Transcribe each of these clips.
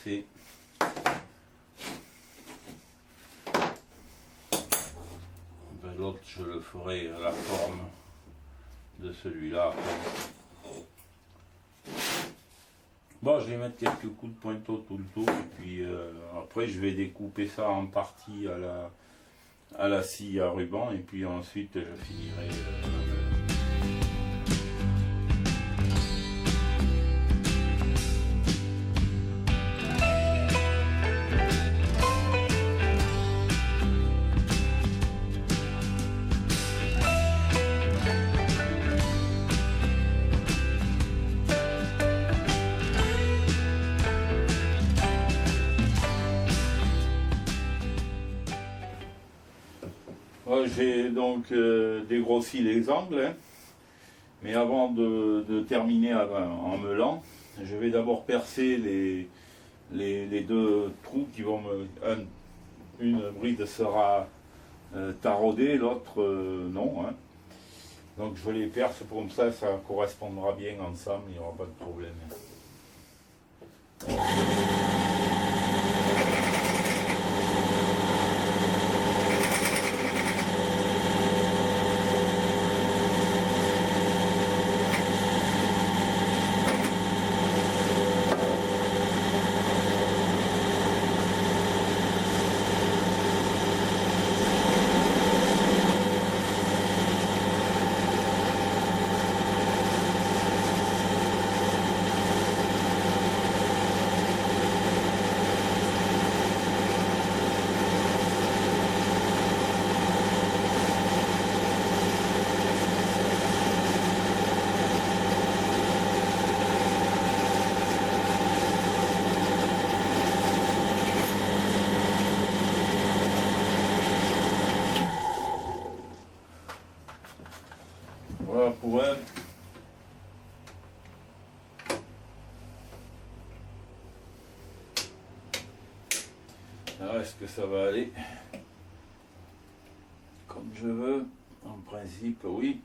percer. L'autre, je le ferai à la forme de celui-là. Bon, je vais mettre quelques coups de pointeau tout le tour et puis après je vais découper ça en partie à la scie à ruban et puis ensuite je finirai j'ai donc dégrossi les angles, hein. Mais avant de terminer en meulant, je vais d'abord percer les deux trous qui vont une bride sera taraudée, l'autre non. Hein. Donc je les perce comme ça correspondra bien ensemble, il n'y aura pas de problème. Voilà pour un. Alors est-ce que ça va aller comme je veux? En principe, oui.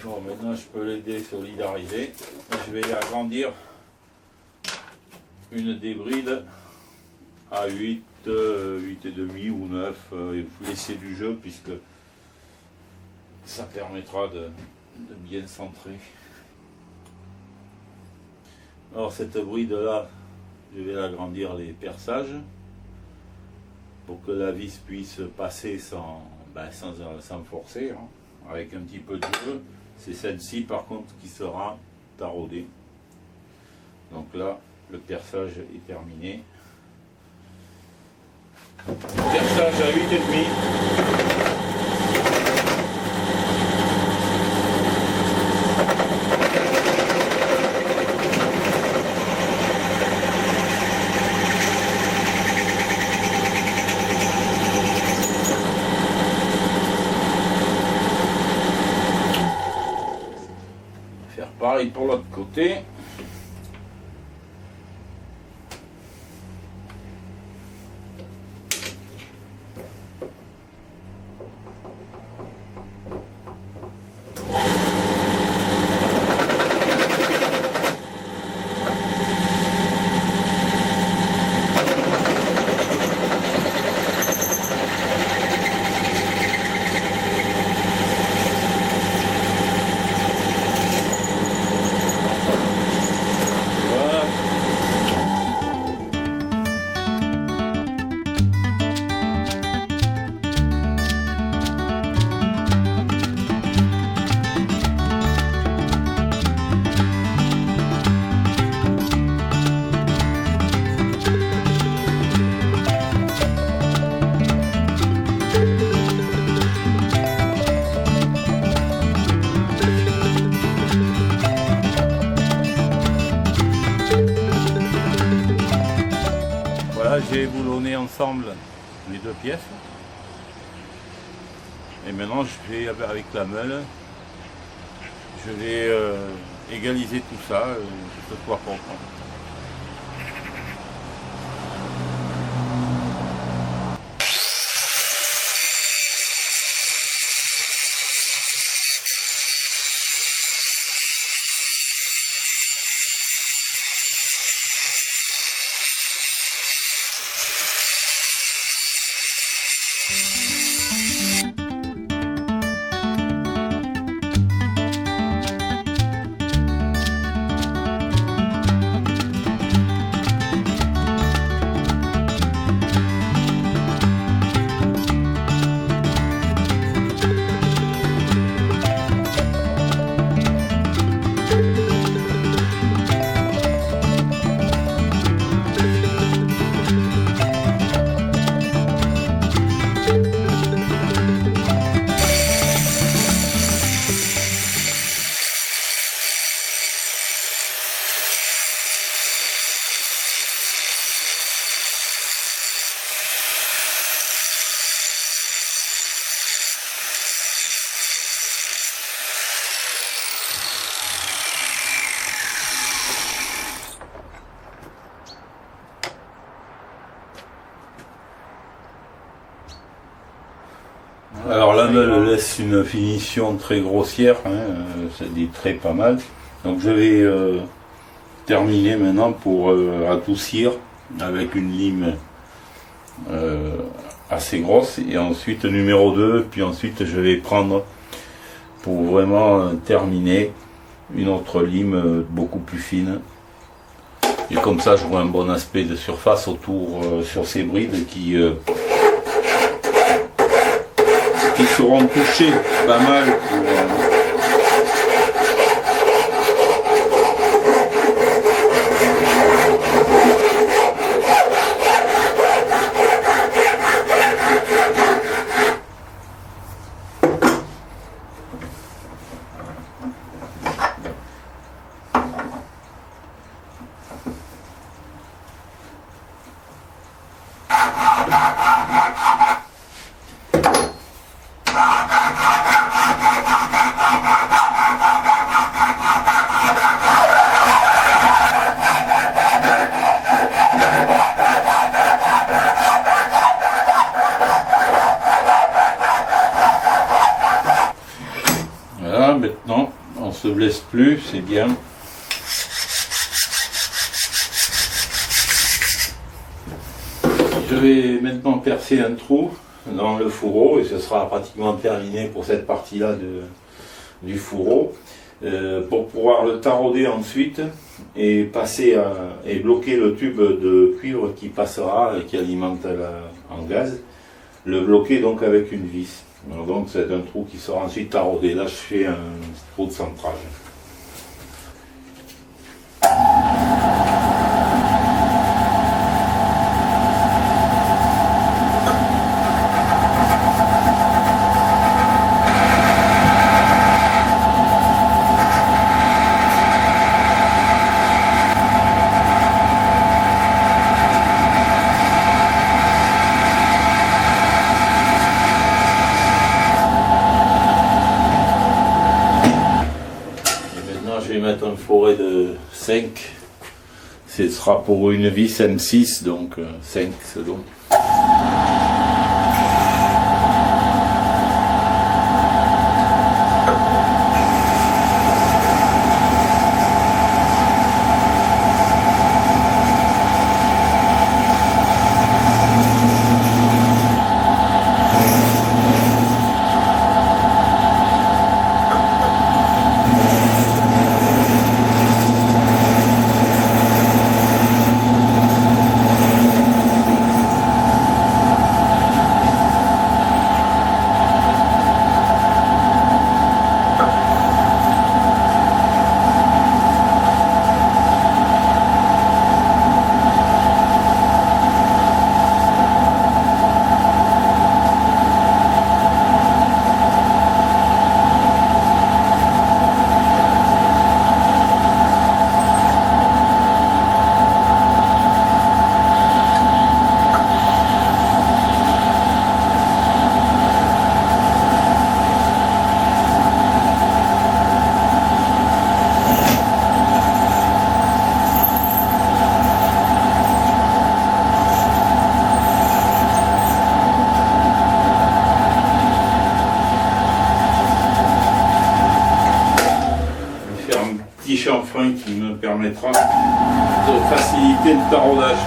Bon, maintenant je peux les désolidariser. Je vais agrandir une des brides à 8, 8,5 ou 9. Il faut laisser du jeu puisque ça permettra de bien centrer. Alors cette bride là, je vais agrandir les perçages pour que la vis puisse passer sans forcer, hein, avec un petit peu de jeu. C'est celle-ci par contre qui sera taraudée. Donc là, le perçage est terminé. Perçage à 8,5. Pareil pour l'autre côté. fait boulonner ensemble les deux pièces. Et maintenant je vais avec la meule, je vais égaliser tout ça, que ce soit propre. Alors la meule laisse une finition très grossière, c'est des traits pas mal. Donc je vais terminer maintenant pour adoucir avec une lime assez grosse. Et ensuite numéro 2, puis ensuite je vais prendre pour vraiment terminer une autre lime beaucoup plus fine. Et comme ça j'aurai un bon aspect de surface autour sur ces brides qui seront touchés pas mal pour, voilà, maintenant on se blesse plus, c'est bien. Je vais maintenant percer un trou dans le fourreau et ce sera pratiquement terminé pour cette partie-là du fourreau. Pour pouvoir le tarauder ensuite et passer et bloquer le tube de cuivre qui passera et qui alimente en gaz, le bloquer donc avec une vis. Alors donc c'est un trou qui sera ensuite taraudé. Là je fais un trou de centrage. Je vais mettre un foret de 5, ce sera pour une vis M6, donc 5 secondes. fin qui me permettra de faciliter le taraudage.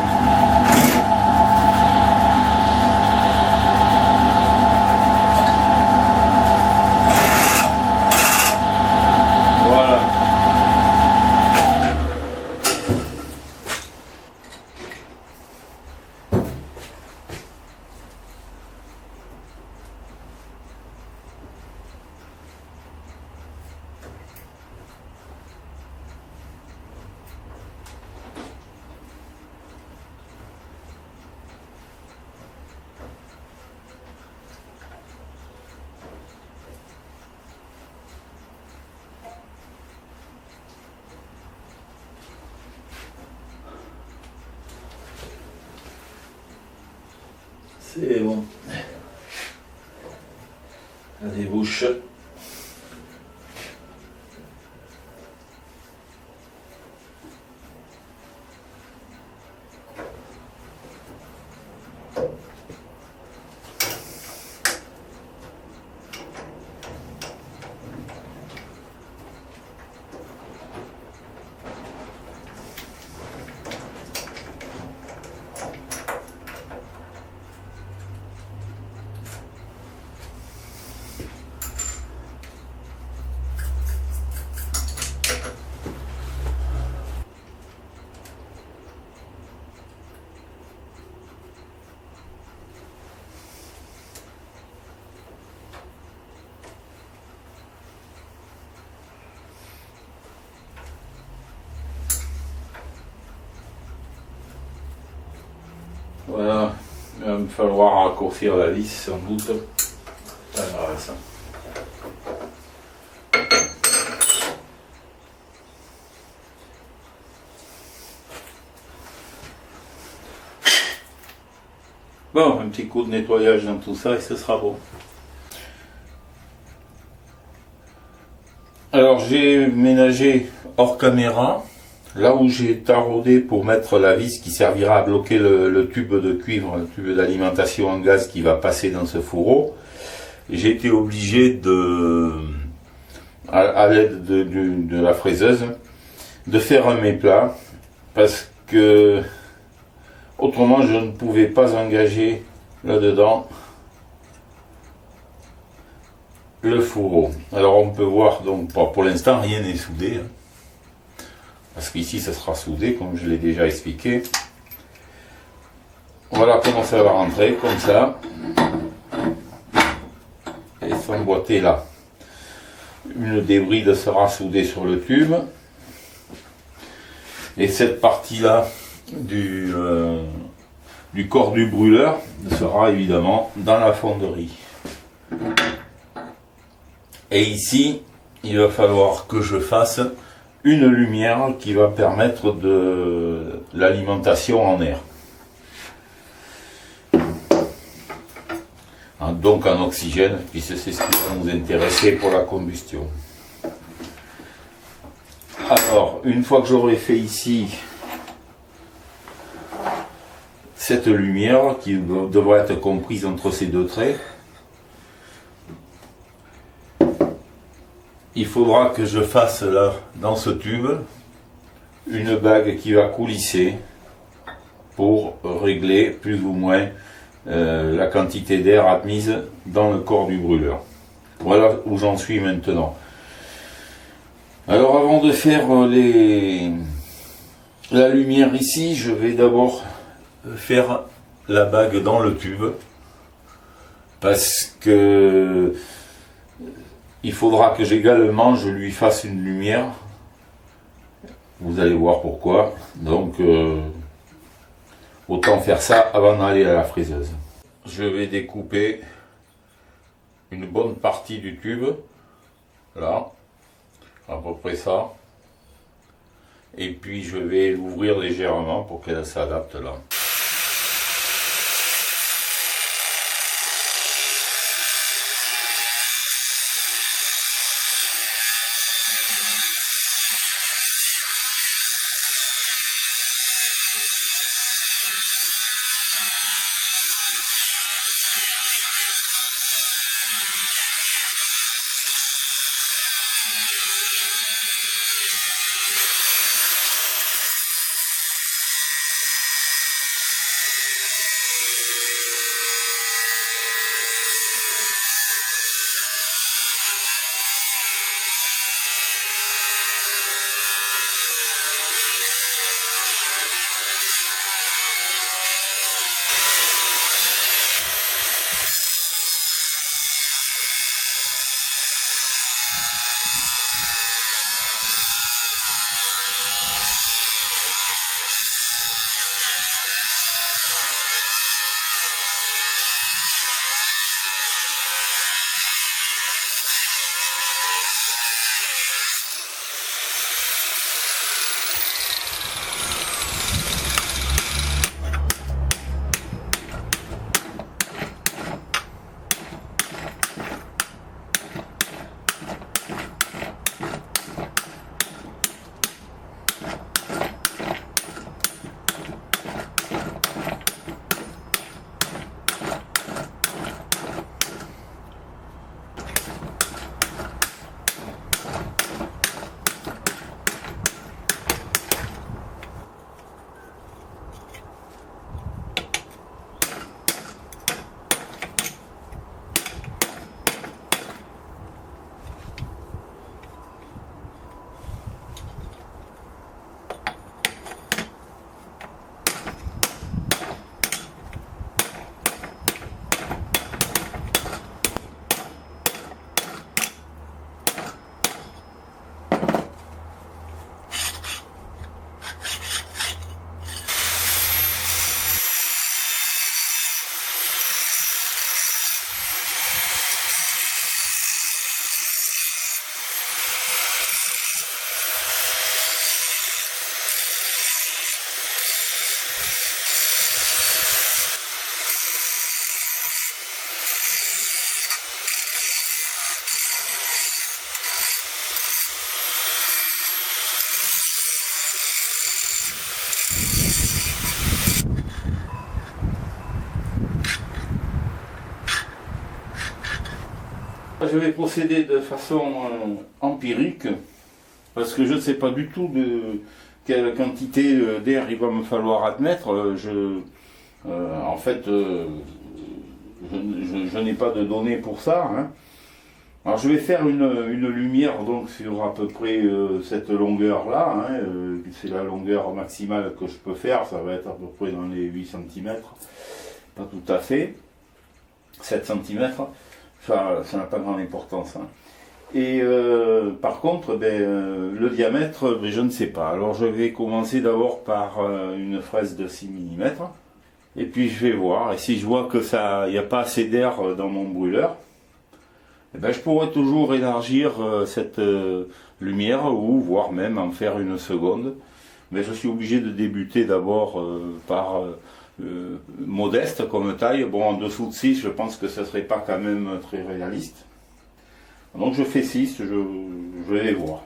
C'est bon. Ça débouche. Voilà, il va me falloir raccourcir la vis sans doute. Ça verra ça. Bon, un petit coup de nettoyage dans tout ça et ce sera bon. Alors j'ai ménagé hors caméra, là où j'ai taraudé pour mettre la vis qui servira à bloquer le tube de cuivre, le tube d'alimentation en gaz qui va passer dans ce fourreau. J'ai été obligé à l'aide de la fraiseuse, de faire un méplat parce que autrement je ne pouvais pas engager là-dedans le fourreau. Alors on peut voir, donc pour l'instant rien n'est soudé, hein, parce qu'ici ça sera soudé comme je l'ai déjà expliqué. Voilà comment ça va rentrer, comme ça, et s'emboîter là. Une des brides sera soudée sur le tube, et cette partie là du corps du brûleur sera évidemment dans la fonderie. Et ici, il va falloir que je fasse une lumière qui va permettre de l'alimentation en air. Donc en oxygène, puisque c'est ce qui va nous intéresser pour la combustion. Alors, une fois que j'aurai fait ici cette lumière qui devra être comprise entre ces deux traits, il faudra que je fasse là, dans ce tube, une bague qui va coulisser pour régler plus ou moins la quantité d'air admise dans le corps du brûleur. Voilà où j'en suis maintenant. Alors avant de faire la lumière ici, je vais d'abord faire la bague dans le tube, parce que il faudra que également je lui fasse une lumière. Vous allez voir pourquoi. Donc autant faire ça avant d'aller à la fraiseuse. Je vais découper une bonne partie du tube, là, à peu près ça. Et puis je vais l'ouvrir légèrement pour qu'elle s'adapte là. je vais procéder de façon empirique, parce que je ne sais pas du tout de quelle quantité d'air il va me falloir admettre. En fait, je n'ai pas de données pour ça. Hein. Alors je vais faire une lumière donc sur à peu près cette longueur-là. Hein, c'est la longueur maximale que je peux faire, ça va être à peu près dans les 8 cm. Pas tout à fait. 7 cm. Ça n'a pas grande importance. Hein. Et par contre, le diamètre, je ne sais pas. Alors je vais commencer d'abord par une fraise de 6 mm. Et puis je vais voir. Et si je vois que ça, il n'y a pas assez d'air dans mon brûleur, je pourrais toujours élargir cette lumière ou voire même en faire une seconde. Mais je suis obligé de débuter d'abord par modeste comme taille. Bon, en dessous de 6, je pense que ce ne serait pas quand même très réaliste. Donc je fais 6, je vais les voir.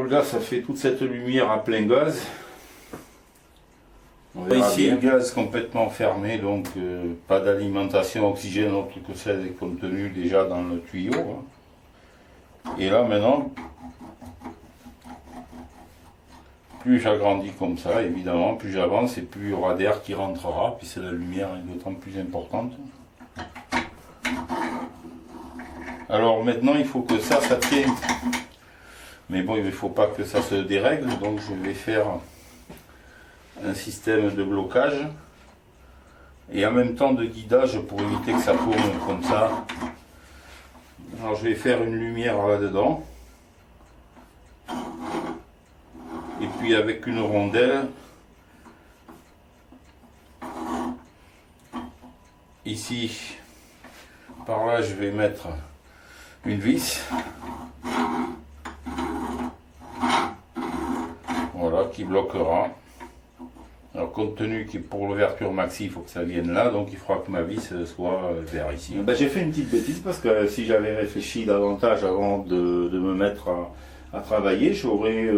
Là, ça fait toute cette lumière à plein gaz. On verra ici, un gaz complètement fermé, donc pas d'alimentation oxygène autre que celle contenue déjà dans le tuyau. Hein. Et là, maintenant, plus j'agrandis comme ça, évidemment, plus j'avance et plus il y aura d'air qui rentrera, puisque la lumière est d'autant plus importante. Alors maintenant, il faut que ça tienne. Mais bon, il ne faut pas que ça se dérègle, donc je vais faire un système de blocage et en même temps de guidage pour éviter que ça tourne comme ça. Alors je vais faire une lumière là-dedans. Et puis avec une rondelle, ici, par là je vais mettre une vis. Voilà, qui bloquera. Alors compte tenu que pour l'ouverture maxi, il faut que ça vienne là, donc il faudra que ma vis soit vers ici. J'ai fait une petite bêtise parce que si j'avais réfléchi davantage avant de me mettre à travailler, j'aurais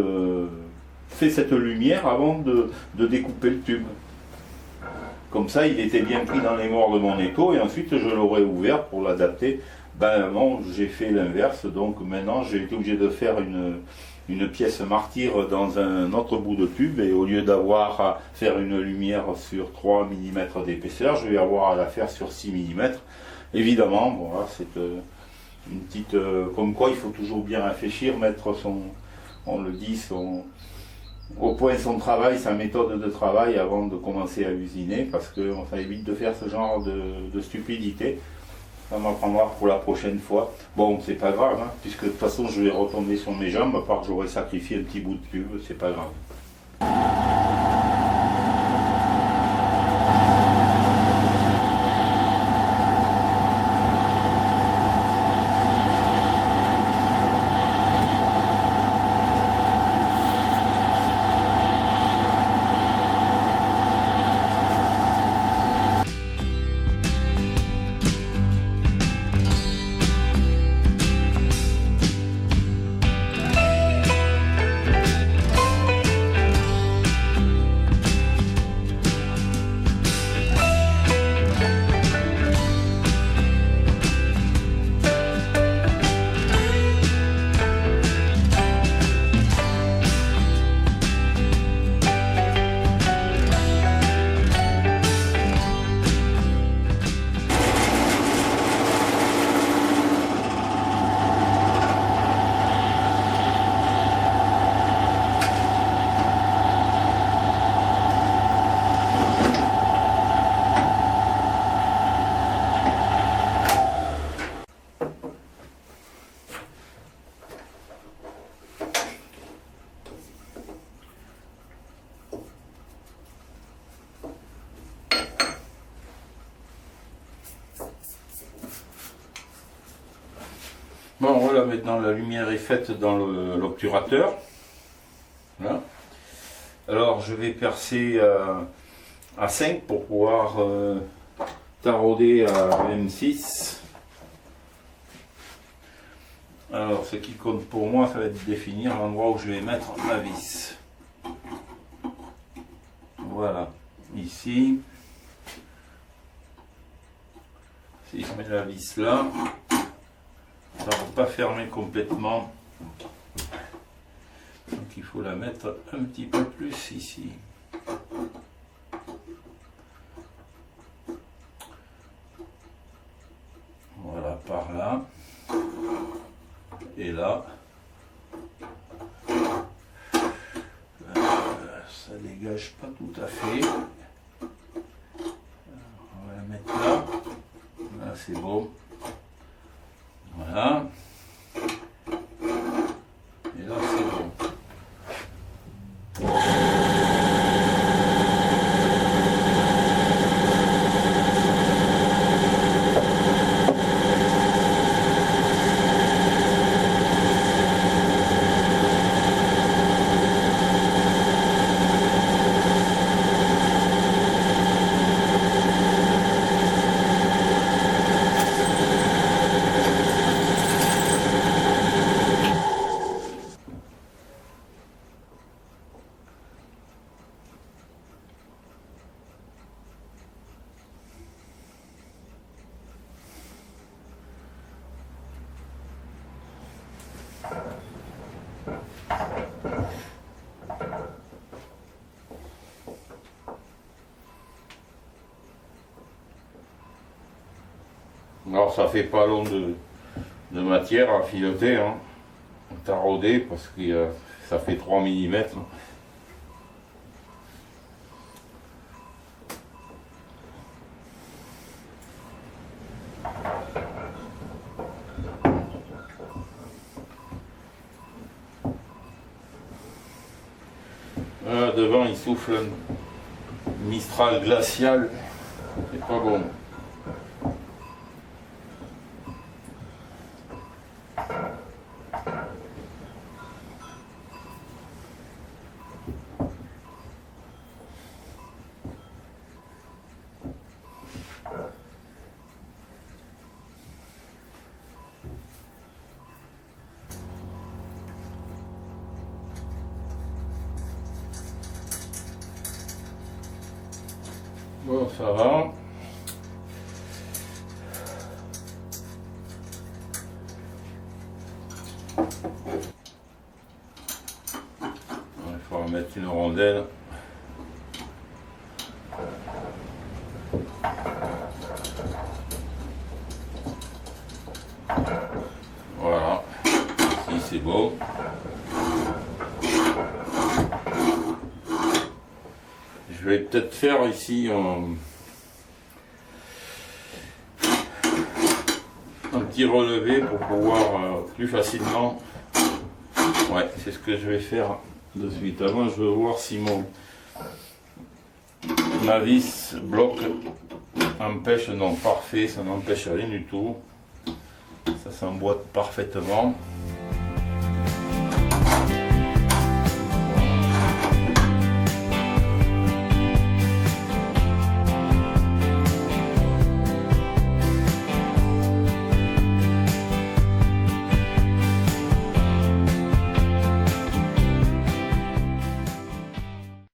fait cette lumière avant de découper le tube. Comme ça, il était bien pris dans les morts de mon étau et ensuite je l'aurais ouvert pour l'adapter. Non, j'ai fait l'inverse, donc maintenant j'ai été obligé de faire une pièce martyre dans un autre bout de tube et au lieu d'avoir à faire une lumière sur 3 mm d'épaisseur, je vais avoir à la faire sur 6 mm. Évidemment, voilà, c'est une petite... comme quoi il faut toujours bien réfléchir, mettre on le dit, au point son travail, sa méthode de travail avant de commencer à usiner, parce que ça évite de faire ce genre de stupidité. Ça m'apprendra pour la prochaine fois. Bon, c'est pas grave, hein, puisque de toute façon je vais retomber sur mes jambes, à part que j'aurais sacrifié un petit bout de tube, c'est pas grave. Bon, voilà, maintenant la lumière est faite dans l'obturateur. Voilà. Alors je vais percer à 5 pour pouvoir tarauder à M6. Alors ce qui compte pour moi, ça va être de définir l'endroit où je vais mettre ma vis. Voilà, ici. Si je mets la vis là, ça ne va pas fermer complètement. Donc il faut la mettre un petit peu plus ici. Voilà, par là. Et là. Ça dégage pas tout à fait. On va la mettre là. Là c'est bon. Voilà. Et là c'est bon. Alors ça fait pas long de matière à fileter, hein, tarauder, parce que ça fait 3 mm. Voilà, devant il souffle un Mistral glacial, c'est pas bon. Bon, ça va. Il faut mettre une rondelle. Voilà, ici c'est beau. Je vais peut-être faire ici un petit relevé pour pouvoir plus facilement. Ouais, c'est ce que je vais faire de suite. Avant, je veux voir si ma vis bloque, empêche. Non, parfait, ça n'empêche rien du tout. Ça s'emboîte parfaitement.